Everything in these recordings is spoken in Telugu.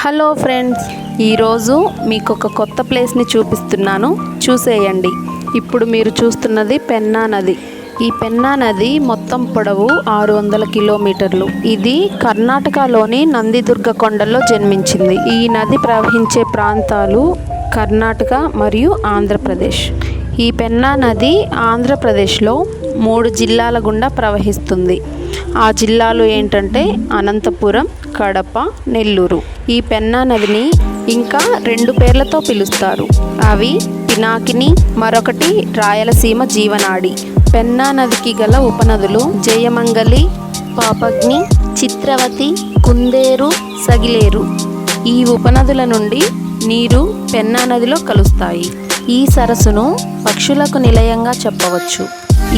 హలో ఫ్రెండ్స్, ఈరోజు మీకు ఒక కొత్త ప్లేస్ని చూపిస్తున్నాను, చూసేయండి. ఇప్పుడు మీరు చూస్తున్నది పెన్నా నది. ఈ పెన్నా నది మొత్తం పొడవు 600 కిలోమీటర్లు. ఇది కర్ణాటకలోని నందిదుర్గ కొండల్లో జన్మించింది. ఈ నది ప్రవహించే ప్రాంతాలు కర్ణాటక మరియు ఆంధ్రప్రదేశ్. ఈ పెన్నా నది ఆంధ్రప్రదేశ్లో 3 జిల్లాల గుండా ప్రవహిస్తుంది. ఆ జిల్లాలు ఏంటంటే అనంతపురం, కడప, నెల్లూరు. ఈ పెన్నా నదిని ఇంకా 2 పేర్లతో పిలుస్తారు. అవి పినాకిని, మరొకటి రాయలసీమ జీవనాడి. పెన్నా నదికి గల ఉపనదులు జయమంగళి, పాపగ్ని, చిత్రవతి, కుందేరు, సగిలేరు. ఈ ఉపనదుల నుండి నీరు పెన్నా నదిలో కలుస్తాయి. ఈ సరస్సును పక్షులకు నిలయంగా చెప్పవచ్చు.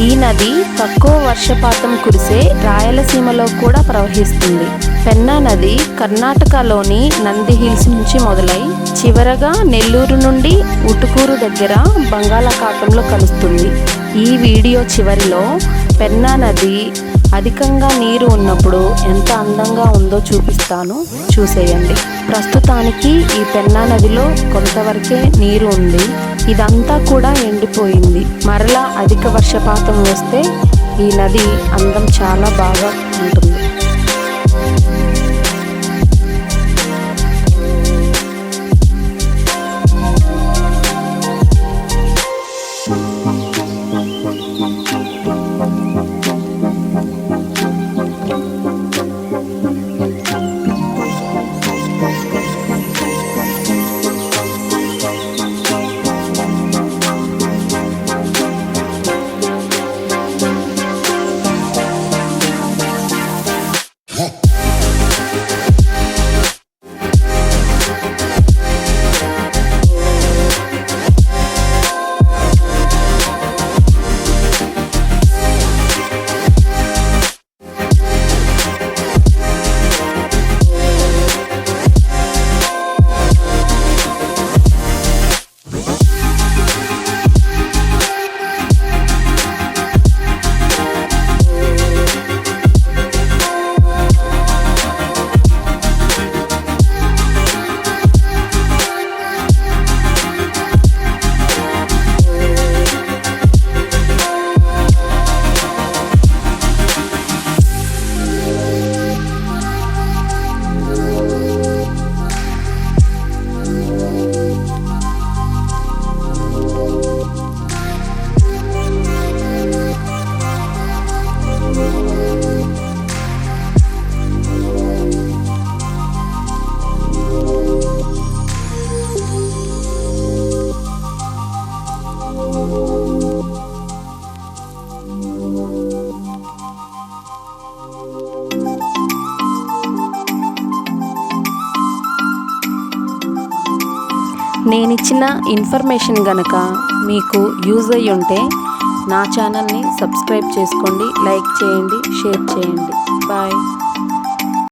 ఈ నది తక్కువ వర్షపాతం కురిసే రాయలసీమలో కూడా ప్రవహిస్తుంది. పెన్నా నది కర్ణాటకలోని నంది హిల్స్ నుంచి మొదలై చివరగా నెల్లూరు నుండి ఉటుకూరు దగ్గర బంగాళాఖాతంలో కలుస్తుంది. ఈ వీడియో చివరిలో పెన్నా నది అధికంగా నీరు ఉన్నప్పుడు ఎంత అందంగా ఉందో చూపిస్తాను, చూసేయండి. ప్రస్తుతానికి ఈ పెన్నా నదిలో కొంతవరకే నీరు ఉంది. ఇదంతా కూడా ఎండిపోయింది. మరలా అధిక వర్షపాతం వస్తే ఈ నది అందం చాలా బాగా ఉంటుంది. నేనిచ్చిన ఇన్ఫర్మేషన్ గనక మీకు యూజ్ అయ్యి ఉంటే నా ఛానల్ని సబ్స్క్రైబ్ చేసుకోండి, లైక్ చేయండి, షేర్ చేయండి. బాయ్.